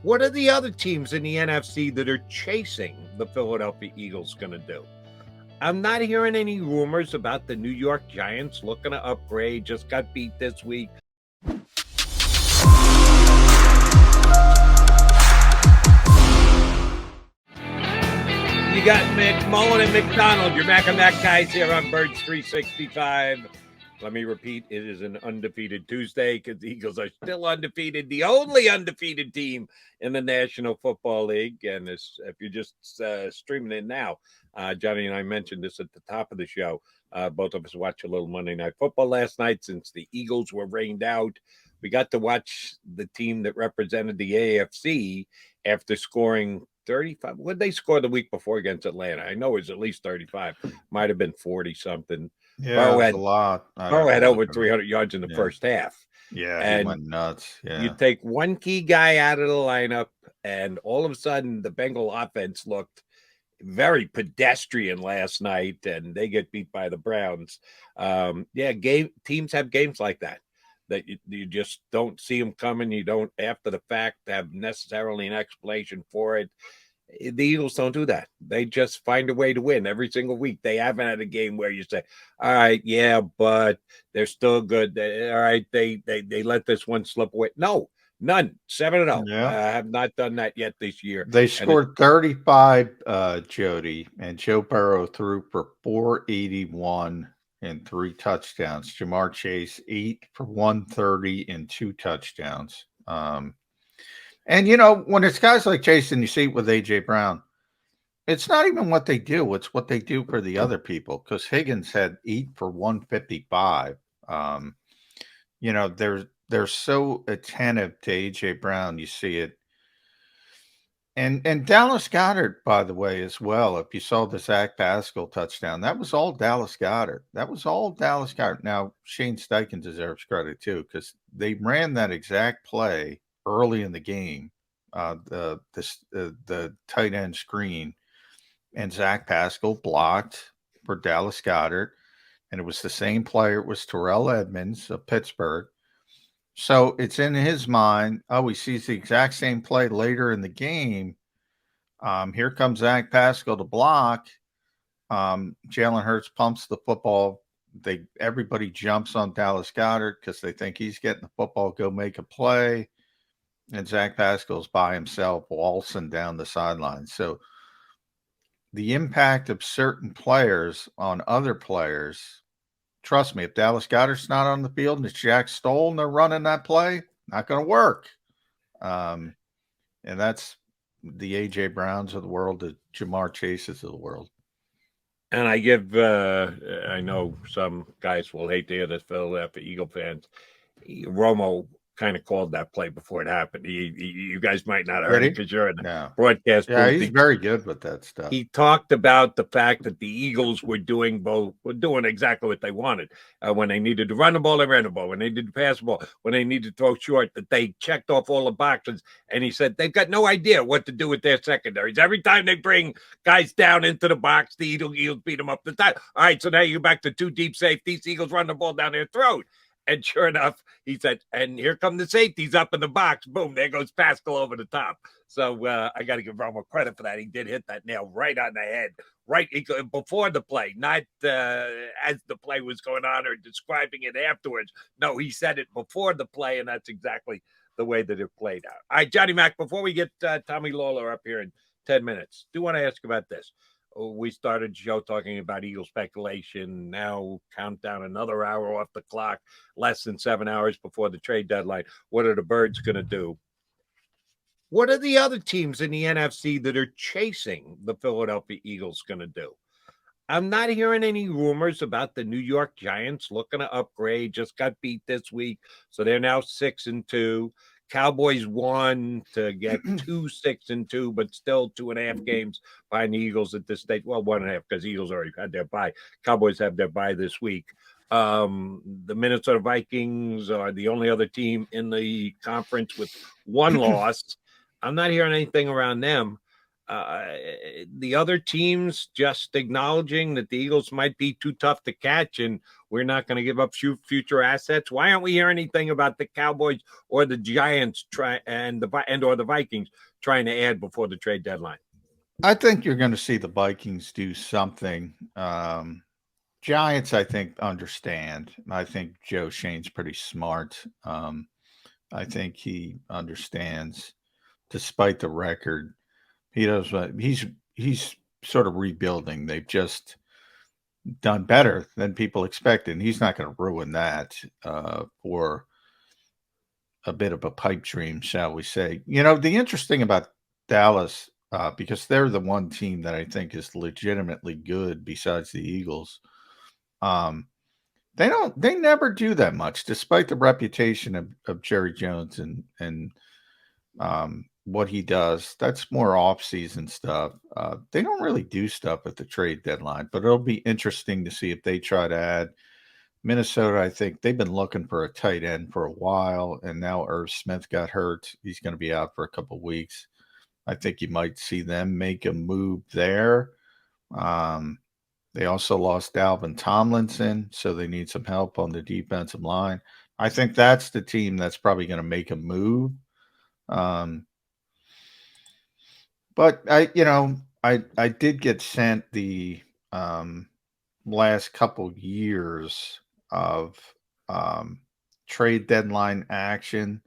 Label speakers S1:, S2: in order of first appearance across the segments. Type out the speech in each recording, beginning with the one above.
S1: What are the other teams in the NFC that are chasing the Philadelphia Eagles going to do? I'm not hearing any rumors about the New York Giants looking to upgrade, just got beat this week. You got McMullen and McDonald, your Mac and Mac guys here on Birds 365. Let me repeat, it is an undefeated Tuesday because the Eagles are still undefeated, the only undefeated team in the National Football League. And if you're just streaming in now, Johnny and I mentioned this at the top of the show. Both of us watched a little Monday Night Football last night since the Eagles were rained out. We got to watch the team that represented the AFC after scoring 35. What did they score the week before against Atlanta? I know it was at least 35. Might have been 40 something.
S2: Yeah, it was a lot.
S1: Burrow had over 300 yards in the first half.
S2: Yeah, he went nuts. Yeah.
S1: You take one key guy out of the lineup, and all of a sudden the Bengal offense looked very pedestrian last night, and they get beat by the Browns. Teams have games like that you just don't see them coming. You don't, after the fact, have necessarily an explanation for it. The Eagles don't do that. They just find a way to win every single week. They haven't had a game where you say, all right, yeah, but they're still good. All right, they let this one slip away. No, none. 7-0. Have not done that yet this year.
S2: They scored 35, Jody, and Joe Burrow threw for 481 and 3 touchdowns. Jamar Chase 8 for 130 and 2 touchdowns. And, when it's guys like Jason, you see it with A.J. Brown, it's not even what they do. It's what they do for the other people, because Higgins had 8 for 155. They're so attentive to A.J. Brown. You see it. And Dallas Goedert, by the way, as well, if you saw the Zach Pascal touchdown, that was all Dallas Goedert. Now, Shane Steichen deserves credit, too, because they ran that exact play early in the game, the tight end screen, and Zach Pascal blocked for Dallas Goedert, and it was the same player. It was Terrell Edmonds of Pittsburgh. So it's in his mind. Oh, he sees the exact same play later in the game. Here comes Zach Pascal to block. Jalen Hurts pumps the football. Everybody jumps on Dallas Goedert because they think he's getting the football, go make a play. And Zach Pascal's by himself waltzing down the sideline. So the impact of certain players on other players, trust me, if Dallas Goedert's not on the field and it's Jack Stoll and they're running that play, not going to work. And that's the A.J. Browns of the world, the Jamar Chases of the world.
S1: And I know some guys will hate to hear this, Philadelphia Eagle fans. Romo kind of called that play before it happened. You guys might not have heard it because you're in the broadcast.
S2: Yeah, he's very good with that stuff.
S1: He talked about the fact that the Eagles were doing exactly what they wanted. When they needed to run the ball, they ran the ball. When they needed to pass the ball, when they needed to throw short, that they checked off all the boxes. And he said they've got no idea what to do with their secondaries. Every time they bring guys down into the box, the Eagles beat them up the top. All right, so now you're back to 2 deep safeties. The Eagles run the ball down their throat. And sure enough, he said, and here come the safeties up in the box. Boom, there goes Pascal over the top. So I got to give Romo credit for that. He did hit that nail right on the head, right before the play, not as the play was going on or describing it afterwards. No, he said it before the play, and that's exactly the way that it played out. All right, Johnny Mac, before we get Tommy Lawler up here in 10 minutes, do want to ask about this. We started the show talking about Eagle speculation. Now count down another hour off the clock, less than 7 hours before the trade deadline. What are the Birds going to do? What are the other teams in the NFC that are chasing the Philadelphia Eagles going to do? I'm not hearing any rumors about the New York Giants looking to upgrade. Just got beat this week, so they're now 6-2. Cowboys won to get 2-6-2, but still 2.5 games behind the Eagles at this stage. Well, 1.5 because Eagles already had their bye. Cowboys have their bye this week. The Minnesota Vikings are the only other team in the conference with 1 loss. I'm not hearing anything around them. the other teams just acknowledging that the Eagles might be too tough to catch and we're not going to give up future assets? Why aren't we hearing anything about the Cowboys or the Giants and the Vikings trying to add before the trade deadline?
S2: I think you're going to see the Vikings do something. Giants, I think, understand. I think Joe Shane's pretty smart. I think he understands, despite the record, he does. He's sort of rebuilding. They've just done better than people expected. And he's not going to ruin that for a bit of a pipe dream, shall we say? The interesting about Dallas, because they're the one team that I think is legitimately good besides the Eagles. They never do that much, despite the reputation of Jerry Jones and what he does. That's more off-season stuff. They don't really do stuff at the trade deadline, but it'll be interesting to see if they try to add. Minnesota, I think they've been looking for a tight end for a while, and now Irv Smith got hurt. He's going to be out for a couple of weeks. I think you might see them make a move there. They also lost Dalvin Tomlinson, so they need some help on the defensive line. I think that's the team that's probably going to make a move. But I did get sent the last couple years of trade deadline action.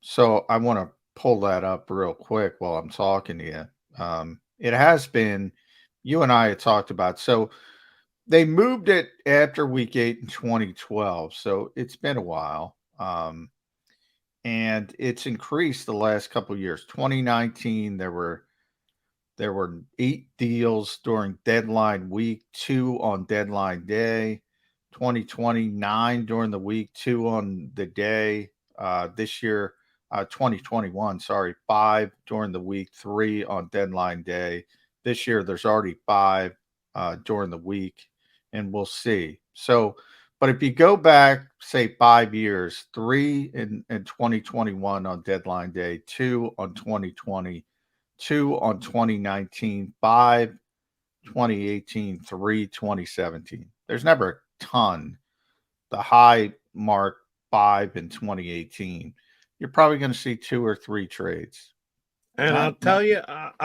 S2: So I want to pull that up real quick while I'm talking to you. It has been, you and I had talked about, so they moved it after week 8 in 2012. So it's been a while. And it's increased the last couple of years. 2019, there were 8 deals during deadline week, 2 on deadline day. 2029 during the week, 2 on the day. This year, 2021, 5 during the week, 3 on deadline day. This year, there's already 5 during the week, and we'll see. So, but if you go back, say 5 years, 3 in 2021 on deadline day, 2 on 2020, 2 on 2019, 5 2018, 3 2017. There's never a ton. The high mark 5 in 2018. You're probably going to see 2 or 3 trades.
S1: And I'll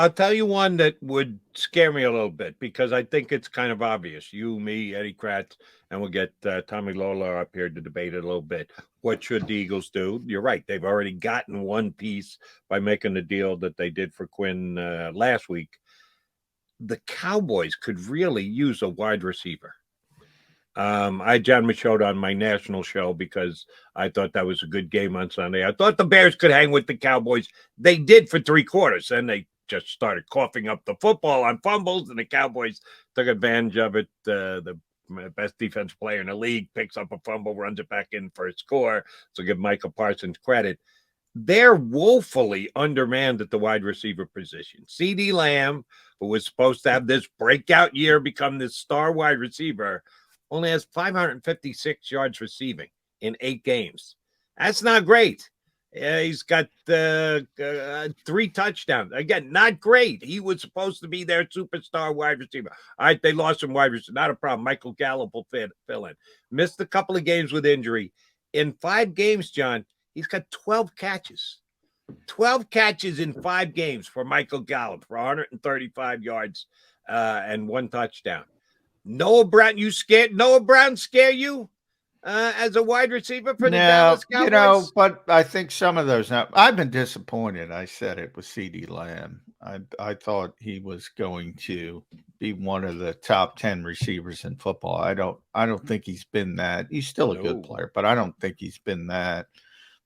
S1: tell you one that would scare me a little bit because I think it's kind of obvious. You, me, Eddie Kratz, and we'll get Tommy Lola up here to debate it a little bit. What should the Eagles do? You're right. They've already gotten one piece by making the deal that they did for Quinn last week. The Cowboys could really use a wide receiver. I had John Machota on my national show because I thought that was a good game on Sunday. I thought the Bears could hang with the Cowboys. They did for 3 quarters, and they just started coughing up the football on fumbles, and the Cowboys took advantage of it. The best defense player in the league picks up a fumble, runs it back in for a score. So give Micah Parsons credit. They're woefully undermanned at the wide receiver position. CeeDee Lamb, who was supposed to have this breakout year, become this star wide receiver, only has 556 yards receiving in 8 games. That's not great. He's got 3 touchdowns. Again, not great. He was supposed to be their superstar wide receiver. All right, they lost some wide receiver. Not a problem. Michael Gallup will fill in. Missed a couple of games with injury. In 5 games, John, he's got 12 catches. 12 catches in 5 games for Michael Gallup for 135 yards and 1 touchdown. Noah Brown, Noah Brown scare you as a wide receiver for the Dallas Cowboys?
S2: But I think some of those. Now, I've been disappointed. I said it was CeeDee Lamb. I thought he was going to be one of the top 10 receivers in football. I don't think he's been that. He's still a good player, but I don't think he's been that.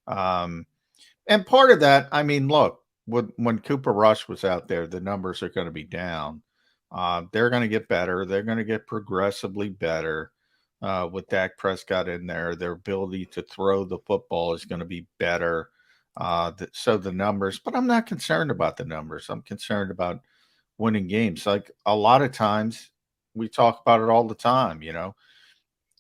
S2: And part of that, I mean, look, when Cooper Rush was out there, the numbers are going to be down. They're going to get better. They're going to get progressively better with Dak Prescott in there. Their ability to throw the football is going to be better. So the numbers, but I'm not concerned about the numbers. I'm concerned about winning games. Like a lot of times we talk about it all the time,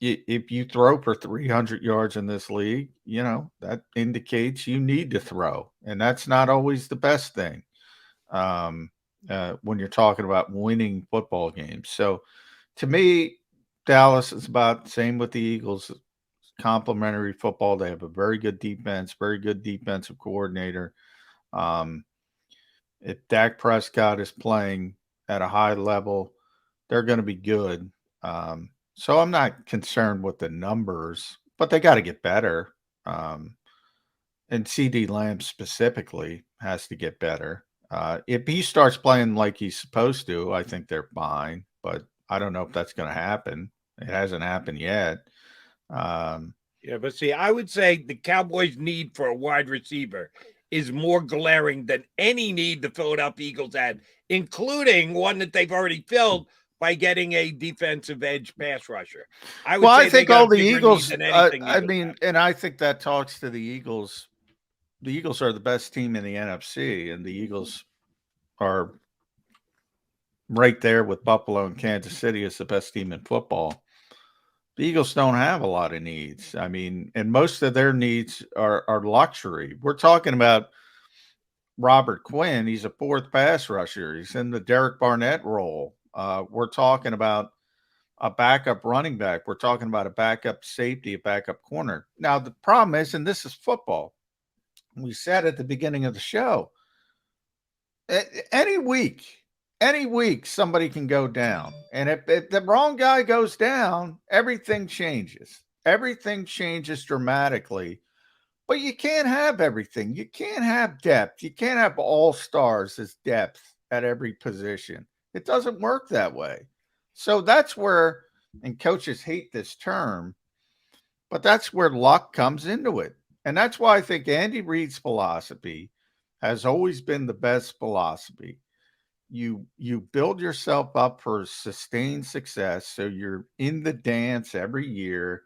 S2: if you throw for 300 yards in this league, that indicates you need to throw, and that's not always the best thing. when you're talking about winning football games. So to me, Dallas is about the same with the Eagles. Complementary football. They have a very good defense, very good defensive coordinator. Um, if Dak Prescott is playing at a high level, they're going to be good. So I'm not concerned with the numbers, but they got to get better. And CD Lamb specifically has to get better. If he starts playing like he's supposed to, I think they're fine. But I don't know if that's going to happen. It hasn't happened yet.
S1: Yeah, but see, I would say the Cowboys' need for a wide receiver is more glaring than any need the Philadelphia Eagles had, including one that they've already filled by getting a defensive edge pass rusher. I would
S2: Well,
S1: say
S2: I
S1: they
S2: think
S1: got
S2: all
S1: a
S2: the
S1: bigger
S2: Eagles,
S1: need than anything.
S2: I
S1: Eagles
S2: mean,
S1: have.
S2: and I think that talks to the Eagles. The Eagles are the best team in the NFC, and the Eagles are right there with Buffalo and Kansas City as the best team in football. The Eagles don't have a lot of needs. I mean, and most of their needs are luxury. We're talking about Robert Quinn. He's a fourth pass rusher. He's in the Derek Barnett role. We're talking about a backup running back. We're talking about a backup safety, a backup corner. Now, the problem is, and this is football, we said at the beginning of the show, any week, somebody can go down. And if the wrong guy goes down, everything changes. Everything changes dramatically. But you can't have everything. You can't have depth. You can't have all stars as depth at every position. It doesn't work that way. So that's where, and coaches hate this term, but that's where luck comes into it. And that's why I think Andy Reid's philosophy has always been the best philosophy. You build yourself up for sustained success, so you're in the dance every year.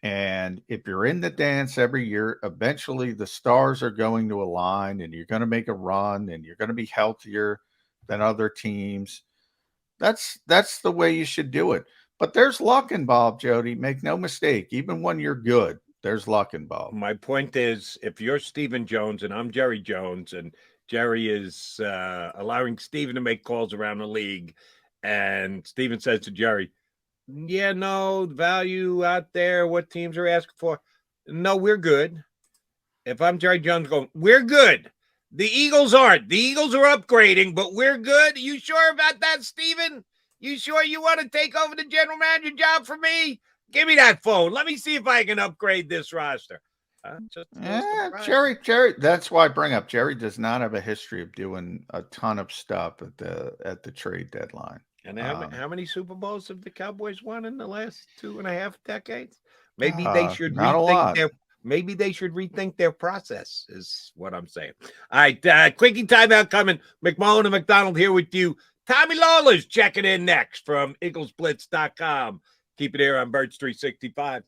S2: And if you're in the dance every year, eventually the stars are going to align and you're going to make a run and you're going to be healthier than other teams. That's the way you should do it. But there's luck involved, Jody. Make no mistake. Even when you're good, there's luck involved.
S1: My point is, if you're Stephen Jones and I'm Jerry Jones, and Jerry is allowing Stephen to make calls around the league, and Stephen says to Jerry, yeah, no value out there, what teams are asking for. No, we're good. If I'm Jerry Jones going, we're good. The Eagles aren't. The Eagles are upgrading, but we're good. You sure about that, Steven? You sure you want to take over the general manager job for me? Give me that phone. Let me see if I can upgrade this roster.
S2: Jerry, that's why I bring up Jerry does not have a history of doing a ton of stuff at the trade deadline.
S1: And how many Super Bowls have the Cowboys won in the last 2.5 decades? Maybe they should
S2: not a lot.
S1: Maybe they should rethink their process, is what I'm saying. All right, quickie timeout coming. McMullen and McDonald here with you. Tommy Lawler's checking in next from EaglesBlitz.com. Keep it here on Birds 365.